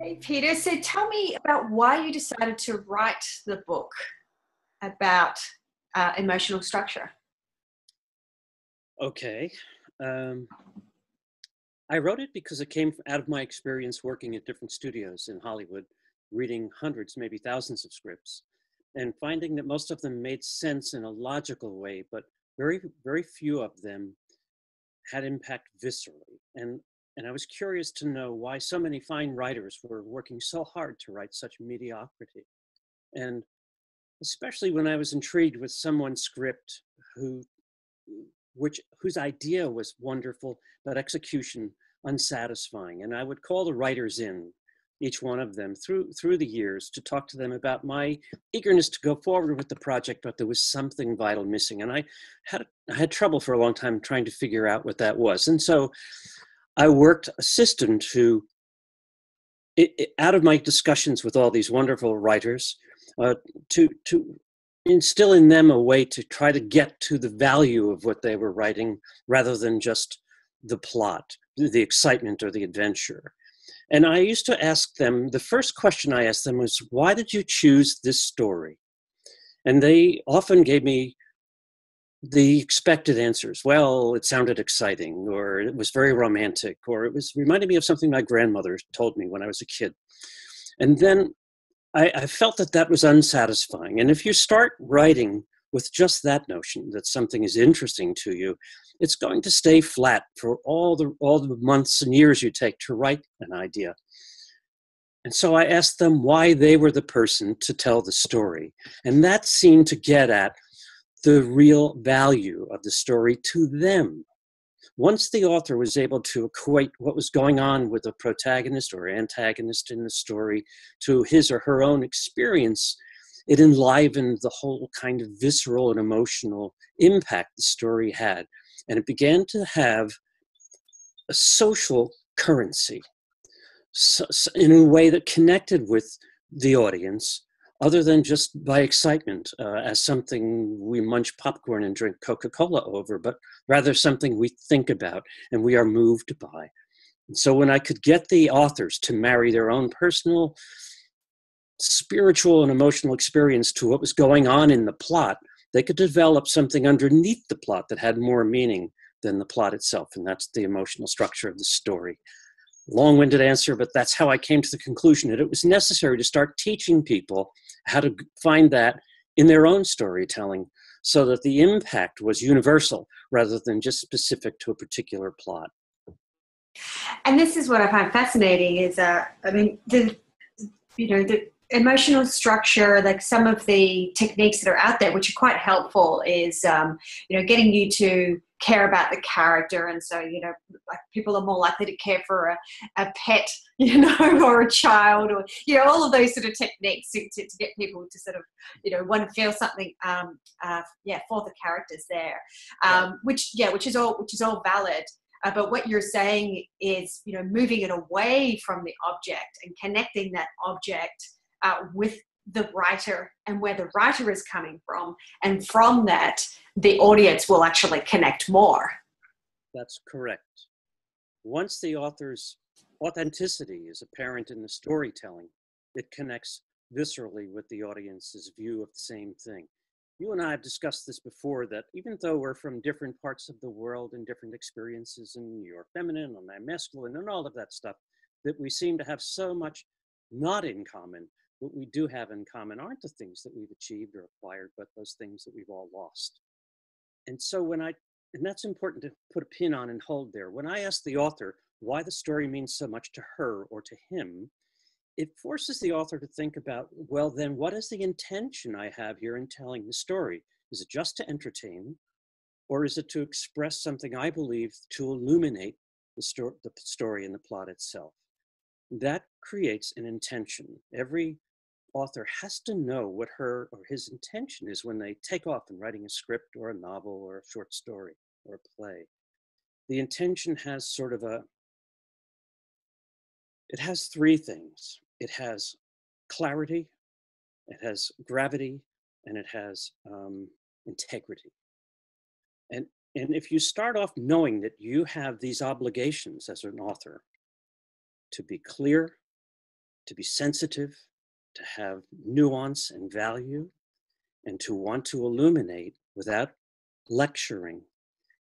Hey, Peter. So tell me about why you decided to write the book about emotional structure. Okay. Um, I wrote it because it came out of my experience working at different studios in Hollywood, reading hundreds, maybe thousands of scripts, and finding that most of them made sense in a logical way, but very few of them had impact viscerally. And I was curious to know why so many fine writers were working so hard to write such mediocrity. And especially when I was intrigued with someone's script who whose idea was wonderful, but execution unsatisfying. And I would call the writers in, each one of them, through the years to talk to them about my eagerness to go forward with the project, but there was something vital missing. And I had trouble for a long time trying to figure out what that was. And so I worked a system to, out of my discussions with all these wonderful writers, to instill in them a way to try to get to the value of what they were writing rather than just the plot, the excitement or the adventure. And I used to ask them, the first question I asked them was, why did you choose this story? And they often gave me the expected answers. Well, it sounded exciting, or it was very romantic, or it was reminded me of something my grandmother told me when I was a kid. And then I felt that that was unsatisfying. And if you start writing with just that notion that something is interesting to you, it's going to stay flat for all the months and years you take to write an idea. And so I asked them why they were the person to tell the story. And that seemed to get at the real value of the story to them. Once the author was able to equate what was going on with the protagonist or antagonist in the story to his or her own experience, it enlivened the whole kind of visceral and emotional impact the story had. And it began to have a social currency, in a way that connected with the audience other than just by excitement, as something we munch popcorn and drink Coca-Cola over, but rather something we think about and we are moved by. And so when I could get the authors to marry their own personal, spiritual and emotional experience to what was going on in the plot, they could develop something underneath the plot that had more meaning than the plot itself. And that's the emotional structure of the story. Long-winded answer, but that's how I came to the conclusion that it was necessary to start teaching people how to find that in their own storytelling so that the impact was universal rather than just specific to a particular plot. And this is what I find fascinating is, the emotional structure, like some of the techniques that are out there, which are quite helpful, is, getting you to care about the character. And so, like people are more likely to care for a pet, or a child, or, all of those sort of techniques to get people to sort of, want to feel something, for the characters there, which is all valid. But what you're saying is, moving it away from the object and connecting that object with the writer and where the writer is coming from. And from that, the audience will actually connect more. That's correct. Once the author's authenticity is apparent in the storytelling, it connects viscerally with the audience's view of the same thing. You and I have discussed this before, that even though we're from different parts of the world and different experiences, and you're feminine and I'm masculine and all of that stuff, that we seem to have so much not in common. What we do have in common aren't the things that we've achieved or acquired, but those things that we've all lost. And so and that's important to put a pin on and hold there. When I ask the author why the story means so much to her or to him, it forces the author to think about, well, then what is the intention I have here in telling the story? Is it just to entertain, or is it to express something I believe to illuminate the story and the plot itself? That creates an intention. Every author has to know what her or his intention is when they take off in writing a script or a novel or a short story or a play. The intention has it has three things. It has clarity, it has gravity, and it has integrity. And if you start off knowing that you have these obligations as an author to be clear, to be sensitive, to have nuance and value, and to want to illuminate without lecturing.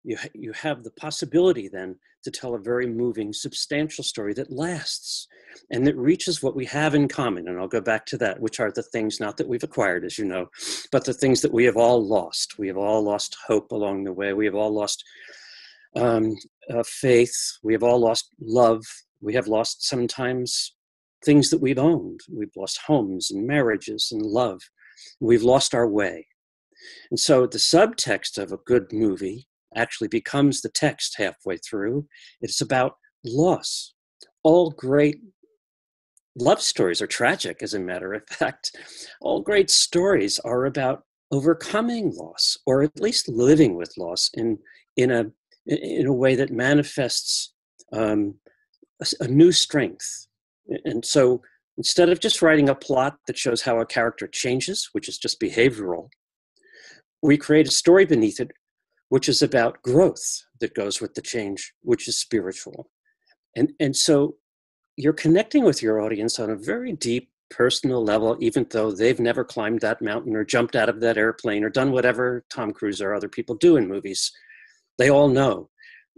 You have the possibility then to tell a very moving, substantial story that lasts and that reaches what we have in common. And I'll go back to that, which are the things not that we've acquired, as you know, but the things that we have all lost. We have all lost hope along the way. We have all lost faith. We have all lost love. We have lost sometimes things that we've owned. We've lost homes and marriages and love. We've lost our way. And so the subtext of a good movie actually becomes the text halfway through. It's about loss. All great love stories are tragic, as a matter of fact. All great stories are about overcoming loss, or at least living with loss in a way that manifests a new strength. And so instead of just writing a plot that shows how a character changes, which is just behavioral, we create a story beneath it, which is about growth that goes with the change, which is spiritual. And so you're connecting with your audience on a very deep personal level, even though they've never climbed that mountain or jumped out of that airplane or done whatever Tom Cruise or other people do in movies. They all know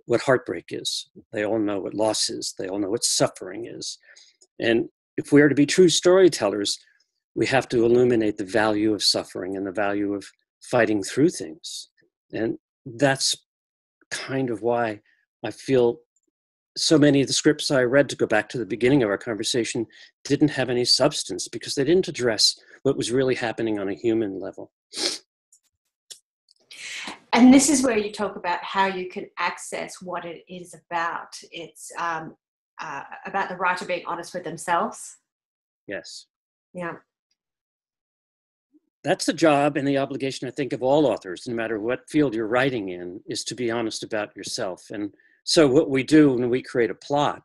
what heartbreak is. They all know what loss is. They all know what suffering is. And if we are to be true storytellers, we have to illuminate the value of suffering and the value of fighting through things. And that's kind of why I feel so many of the scripts I read, to go back to the beginning of our conversation, didn't have any substance because they didn't address what was really happening on a human level. And this is where you talk about how you can access what it is about. It's about the writer being honest with themselves. Yes. Yeah. That's the job and the obligation, I think, of all authors, no matter what field you're writing in, is to be honest about yourself. And so what we do when we create a plot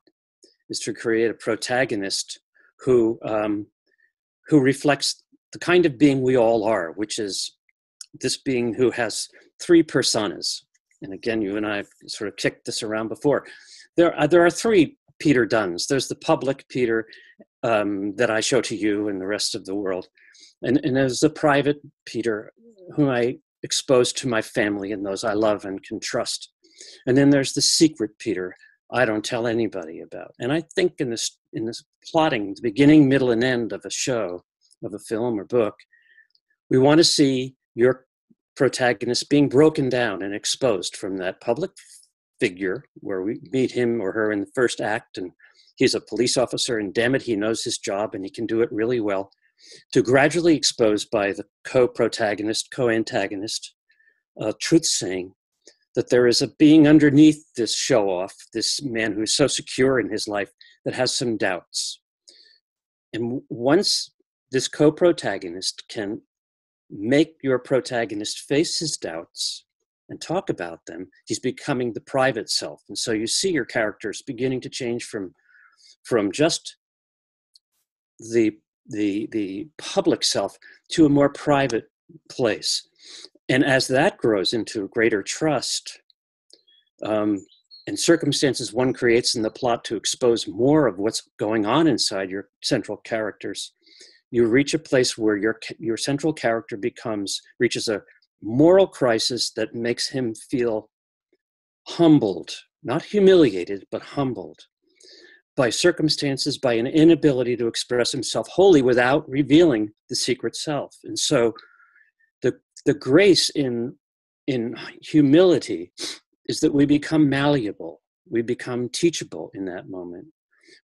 is to create a protagonist who reflects the kind of being we all are, which is this being who has three personas. And again, you and I have sort of kicked this around before. There are three Peter Dunnes. There's the public Peter that I show to you and the rest of the world. And there's the private Peter, whom I expose to my family and those I love and can trust. And then there's the secret Peter I don't tell anybody about. And I think in this plotting, the beginning, middle, and end of a show, of a film or book, we want to see your protagonist being broken down and exposed from that public figure where we meet him or her in the first act, and he's a police officer, and damn it, he knows his job and he can do it really well, to gradually exposed by the co-protagonist, co-antagonist, truth-saying, that there is a being underneath this show-off, this man who's so secure in his life that has some doubts. And once this co-protagonist can make your protagonist face his doubts and talk about them, he's becoming the private self. And so you see your characters beginning to change from just the public self to a more private place. And as that grows into greater trust and circumstances one creates in the plot to expose more of what's going on inside your central characters, you reach a place where your central character reaches a moral crisis that makes him feel humbled, not humiliated, but humbled by circumstances, by an inability to express himself wholly without revealing the secret self. And so the grace in humility is that we become malleable, we become teachable in that moment.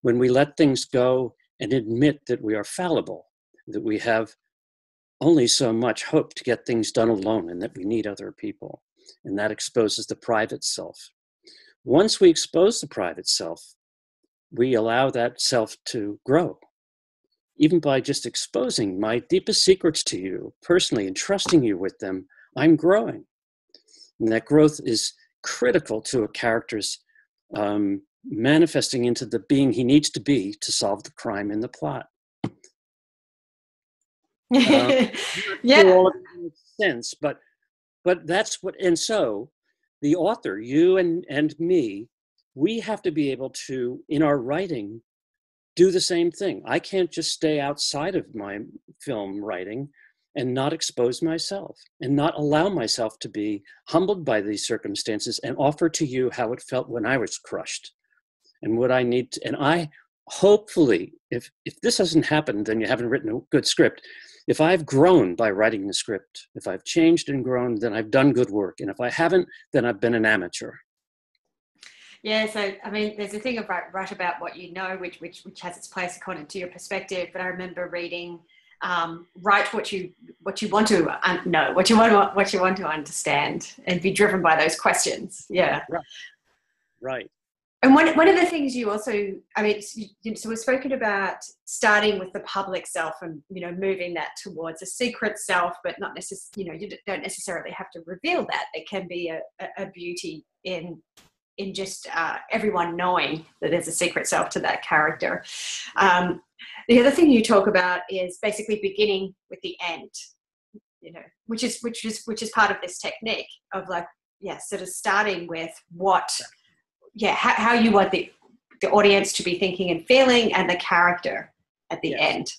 When we let things go and admit that we are fallible, that we have only so much hope to get things done alone and that we need other people. And that exposes the private self. Once we expose the private self, we allow that self to grow. Even by just exposing my deepest secrets to you personally and trusting you with them, I'm growing. And that growth is critical to a character's manifesting into the being he needs to be to solve the crime in the plot. Yeah. All of it makes sense, but that's what, and so the author, you and me, we have to be able to, in our writing, do the same thing. I can't just stay outside of my film writing and not expose myself and not allow myself to be humbled by these circumstances and offer to you how it felt when I was crushed and what I need to, and I hopefully, if this hasn't happened, then you haven't written a good script. If I've grown by writing the script, if I've changed and grown, then I've done good work. And if I haven't, then I've been an amateur. Yeah, so I mean, there's a thing of write about what you know, which has its place according to your perspective. But I remember reading, write what you want to know, what you want to understand, and be driven by those questions. Yeah, right. And one of the things you also, I mean, so we've spoken about starting with the public self and, moving that towards a secret self, but not necessarily, you don't necessarily have to reveal that. There can be a beauty in just everyone knowing that there's a secret self to that character. The other thing you talk about is basically beginning with the end, which is part of this technique of sort of starting with how you want the audience to be thinking and feeling and the character at the end.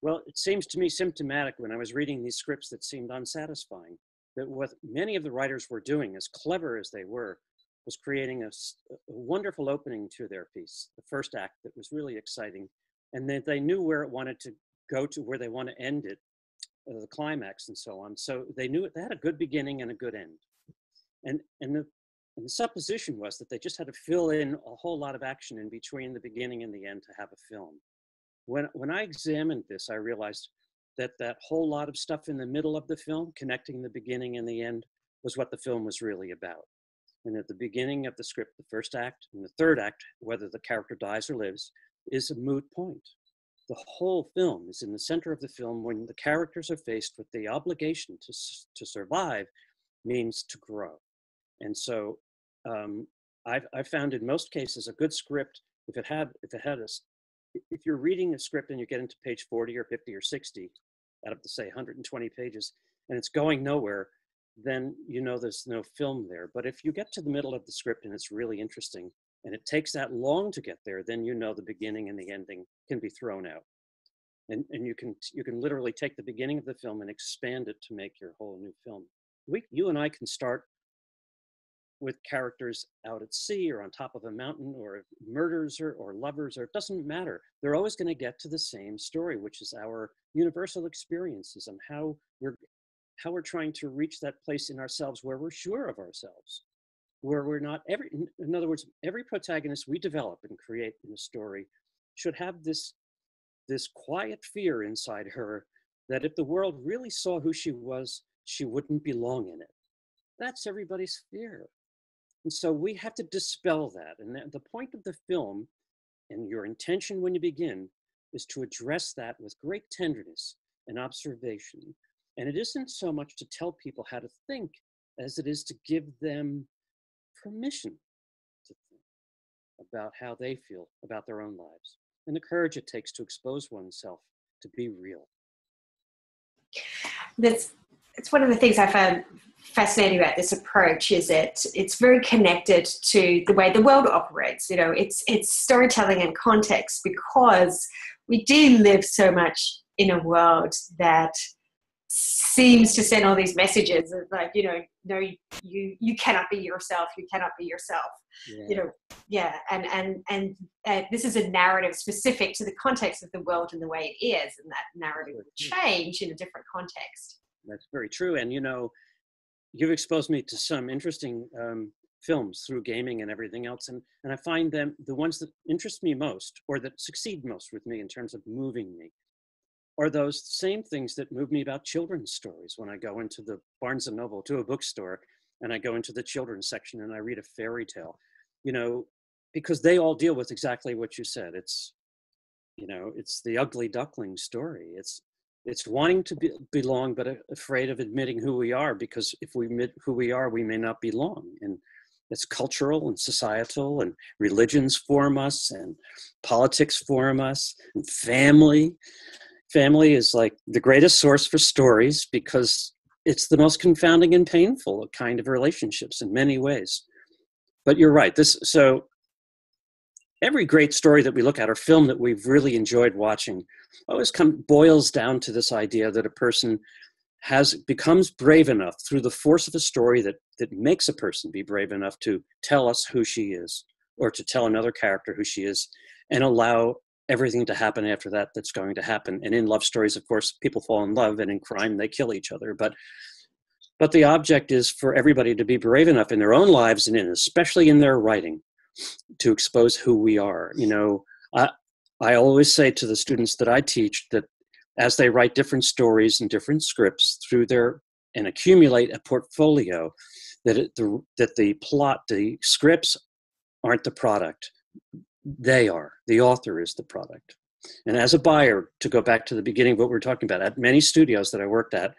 Well, it seems to me symptomatic when I was reading these scripts that seemed unsatisfying, that what many of the writers were doing, as clever as they were, was creating a wonderful opening to their piece, the first act that was really exciting, and that they knew where it wanted to go to, where they want to end it, the climax and so on. So they knew they had a good beginning and a good end. And the supposition was that they just had to fill in a whole lot of action in between the beginning and the end to have a film. When I examined this, I realized that whole lot of stuff in the middle of the film, connecting the beginning and the end, was what the film was really about. And at the beginning of the script, the first act and the third act, whether the character dies or lives, is a moot point. The whole film is in the center of the film when the characters are faced with the obligation to survive means to grow. And so I've found in most cases a good script, if you're reading a script and you get into page 40 or 50 or 60 out of the, say, 120 pages, and it's going nowhere, then there's no film there. But if you get to the middle of the script and it's really interesting, and it takes that long to get there, then the beginning and the ending can be thrown out. And you can literally take the beginning of the film and expand it to make your whole new film. You and I can start with characters out at sea or on top of a mountain or murders or lovers, or it doesn't matter. They're always going to get to the same story, which is our universal experiences and how we're trying to reach that place in ourselves where we're sure of ourselves, where we're not in other words, every protagonist we develop and create in a story should have this quiet fear inside her that if the world really saw who she was, she wouldn't belong in it. That's everybody's fear. And so we have to dispel that. And the point of the film and your intention when you begin is to address that with great tenderness and observation. And it isn't so much to tell people how to think as it is to give them permission to think about how they feel about their own lives and the courage it takes to expose oneself to be real. It's one of the things I found fascinating about this approach is that it's very connected to the way the world operates. It's storytelling and context, because we do live so much in a world that seems to send all these messages of no, you cannot be yourself. You cannot be yourself. Yeah. And this is a narrative specific to the context of the world and the way it is, and that narrative will change in a different context. That's very true. And you've exposed me to some interesting films through gaming and everything else, and I find them the ones that interest me most, or that succeed most with me in terms of moving me, are those same things that move me about children's stories. When I go into the Barnes and Noble, to a bookstore, and I go into the children's section and I read a fairy tale, because they all deal with exactly what you said. It's the ugly duckling story. It's wanting to belong, but afraid of admitting who we are, because if we admit who we are, we may not belong. And it's cultural and societal, and religions form us, and politics form us, and family. Family is like the greatest source for stories, because it's the most confounding and painful kind of relationships in many ways. But you're right. So every great story that we look at or film that we've really enjoyed watching always boils down to this idea that a person becomes brave enough through the force of a story that makes a person be brave enough to tell us who she is, or to tell another character who she is, and allow everything to happen after that that's going to happen. And in love stories, of course, people fall in love, and in crime, they kill each other. But the object is for everybody to be brave enough in their own lives, and especially in their writing, to expose who we are. You know, I always say to the students that I teach that as they write different stories and different scripts and accumulate a portfolio, that the plot, the scripts aren't the product. They are. The author is the product. And as a buyer, to go back to the beginning of what we're talking about, at many studios that I worked at,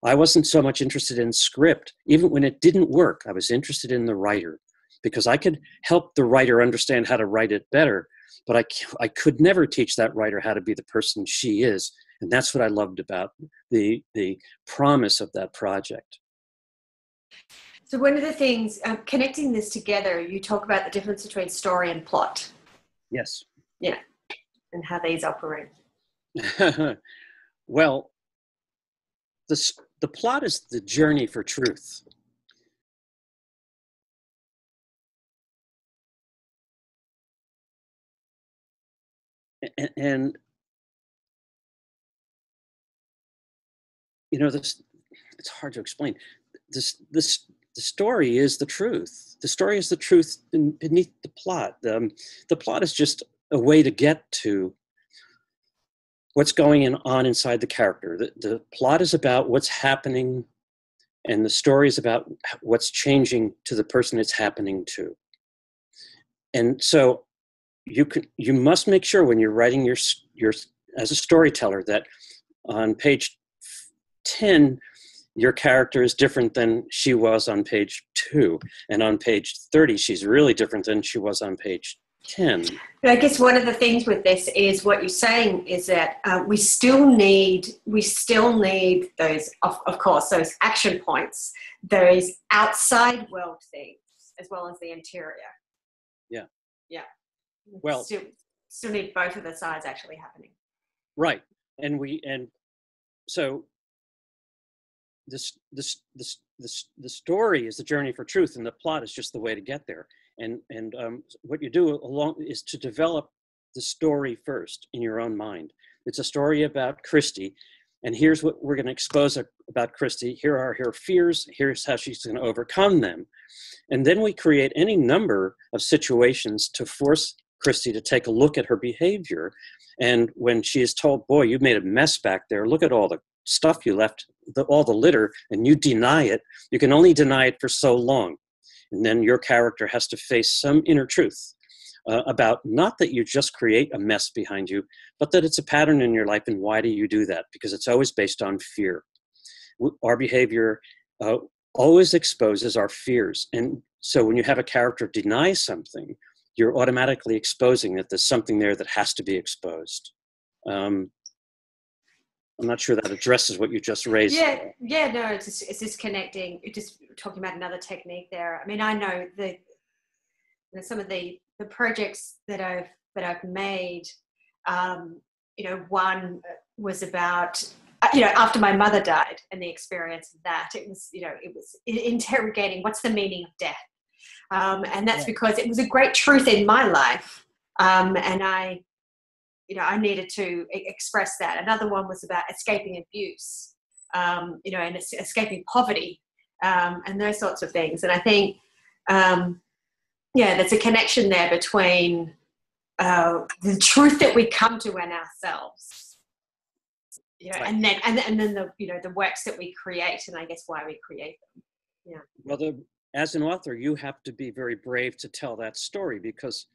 I wasn't so much interested in script. Even when it didn't work, I was interested in the writer, because I could help the writer understand how to write it better, but I could never teach that writer how to be the person she is. And that's what I loved about the promise of that project. So one of the things, connecting this together, you talk about the difference between story and plot. Yes. Yeah. And how these operate. Well, the plot is the journey for truth. And you know, it's hard to explain. The story is the truth. The story is the truth beneath the plot. The plot is just a way to get to what's going on inside the character. The plot is about what's happening, and the story is about what's changing to the person it's happening to. And so you must make sure when you're writing your as a storyteller that on page 10, your character is different than she was on page 2. And on page 30, she's really different than she was on page 10. But I guess one of the things with this is what you're saying is that we still need those, of course, those action points, those outside world things, as well as the interior. Yeah. Yeah. Well, still need both of the sides actually happening. Right. And so the story is the journey for truth, and the plot is just the way to get there. And what you do is to develop the story first in your own mind. It's a story about Christy, and here's what we're going to expose about Christy. Here are her fears. Here's how she's going to overcome them. And then we create any number of situations to force Christy to take a look at her behavior. And when she is told, boy, you made a mess back there. Look at all the stuff you left, all the litter, and you deny it. You can only deny it for so long. And then your character has to face some inner truth about not that you just create a mess behind you, but that it's a pattern in your life. And why do you do that? Because it's always based on fear. Our behavior always exposes our fears. And so when you have a character deny something, you're automatically exposing that there's something there that has to be exposed. I'm not sure that addresses what you just raised. Yeah, no, it's just connecting. You're just talking about another technique there. I mean, I know some of the projects that I've made. One was about after my mother died and the experience of that. It was interrogating what's the meaning of death, and that's because it was a great truth in my life, and I needed to express that. Another one was about escaping abuse, and escaping poverty, and those sorts of things. And I think, there's a connection there between the truth that we come to in ourselves, right. and then the works that we create, and I guess why we create them. Yeah. Well, as an author, you have to be very brave to tell that story, because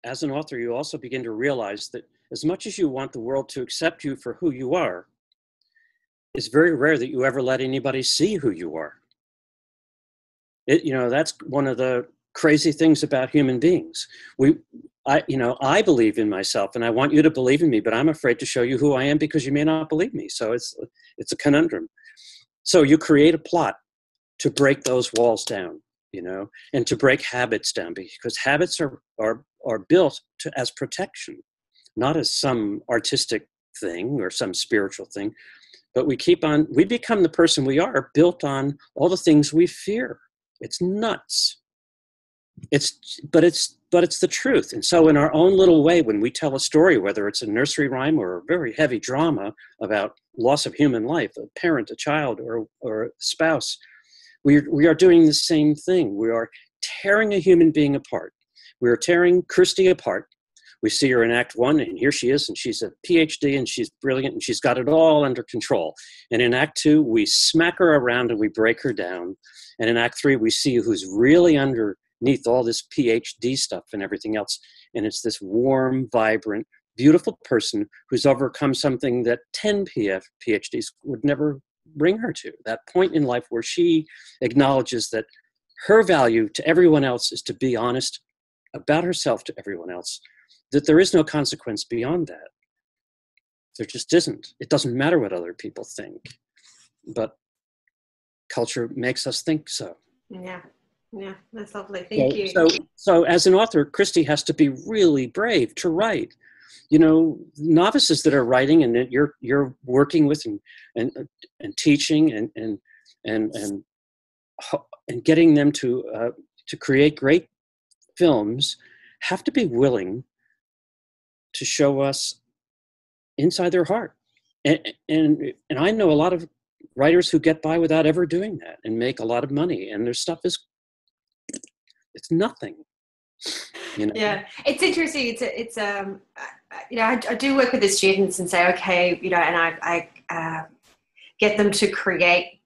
as an author, you also begin to realize that as much as you want the world to accept you for who you are, it's very rare that you ever let anybody see who you are. That's one of the crazy things about human beings. I believe in myself, and I want you to believe in me, but I'm afraid to show you who I am because you may not believe me. So it's a conundrum. So you create a plot to break those walls down, and to break habits down, because habits are are built as protection, not as some artistic thing or some spiritual thing, but we become the person we are, built on all the things we fear. It's nuts. But it's the truth. And so in our own little way, when we tell a story, whether it's a nursery rhyme or a very heavy drama about loss of human life, a parent, a child, or a spouse, we are doing the same thing. We are tearing a human being apart. We are tearing Christy apart. We see her in Act 1, and here she is, and she's a PhD, and she's brilliant, and she's got it all under control. And in Act 2, we smack her around and we break her down. And in Act 3, we see who's really underneath all this PhD stuff and everything else. And it's this warm, vibrant, beautiful person who's overcome something that 10 PhDs would never bring her to. That point in life where she acknowledges that her value to everyone else is to be honest about herself to everyone else, that there is no consequence beyond that. There just isn't. It doesn't matter what other people think, but culture makes us think so. Yeah, that's lovely. Thank you. So as an author, Christy has to be really brave to write. You know, novices that are writing and that you're working with and teaching and getting them to create great films have to be willing to show us inside their heart. And I know a lot of writers who get by without ever doing that and make a lot of money, and their stuff it's nothing. You know? Yeah, it's interesting. It's you know, I do work with the students and say, okay, you know, and I get them to create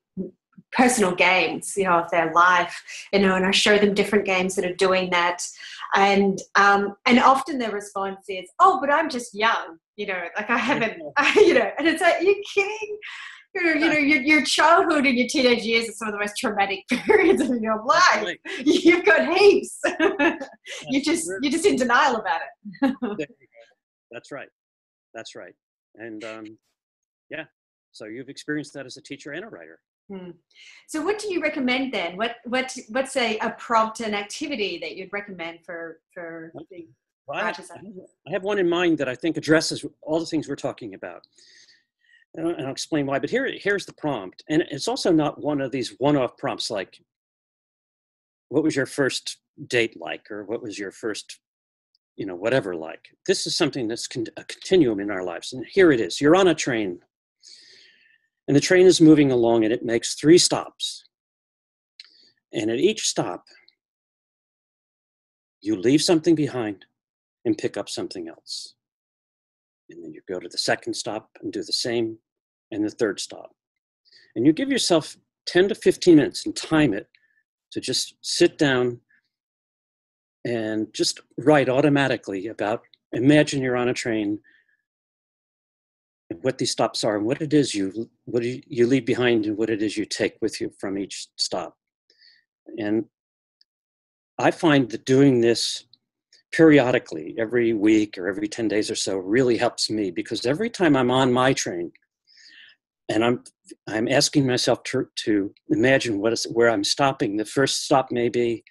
personal games, you know, of their life, you know, and I show them different games that are doing that. And often their response is, oh, but I'm just young, you know, like I haven't, you know, and it's like, you're kidding. You know, your childhood and your teenage years are some of the most traumatic periods of your life. Right. You've got heaps. You're just in denial about it. There you go. That's right. That's right. And yeah, so you've experienced that as a teacher and a writer. So what do you recommend then? What's a prompt, an activity that you'd recommend for the writers? I have one in mind that I think addresses all the things we're talking about. And I'll explain why, but here's the prompt. And it's also not one of these one-off prompts like, what was your first date like? Or what was your first, you know, whatever like. This is something that's a continuum in our lives. And here it is. You're on a train. And the train is moving along, and it makes 3 stops. And at each stop, you leave something behind and pick up something else. And then you go to the second stop and do the same, and the third stop. And you give yourself 10 to 15 minutes and time it to just sit down and just write automatically about, imagine you're on a train and what these stops are and what it is you leave behind and what it is you take with you from each stop. And I find that doing this periodically, every week or every 10 days or so, really helps me, because every time I'm on my train and I'm asking myself to imagine where I'm stopping. The first stop may be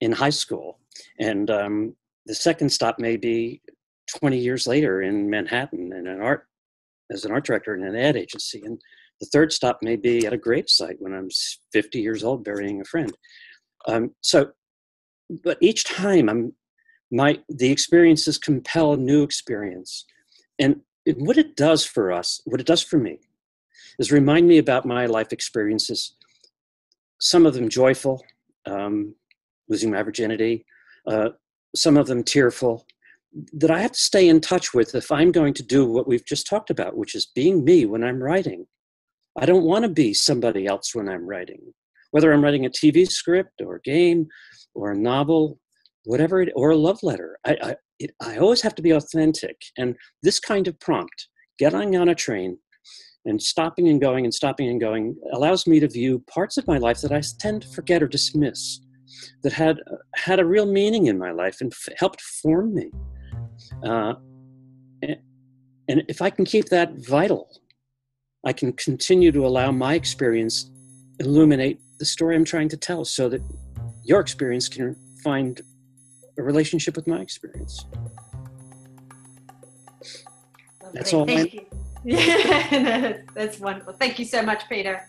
in high school, and the second stop may be 20 years later in Manhattan as an art director in an ad agency, and the third stop may be at a gravesite when I'm 50 years old burying a friend. But each time the experiences compel a new experience. And what it does for us, what it does for me, is remind me about my life experiences, some of them joyful, losing my virginity, some of them tearful, that I have to stay in touch with if I'm going to do what we've just talked about, which is being me when I'm writing. I don't want to be somebody else when I'm writing, whether I'm writing a TV script or a game or a novel, whatever or a love letter. I always have to be authentic. And this kind of prompt, getting on a train and stopping and going allows me to view parts of my life that I tend to forget or dismiss, that had a real meaning in my life and helped form me. And if I can keep that vital, I can continue to allow my experience illuminate the story I'm trying to tell, so that your experience can find a relationship with my experience. Lovely. That's all. Thank you. Yeah, that's wonderful. Thank you so much, Peter.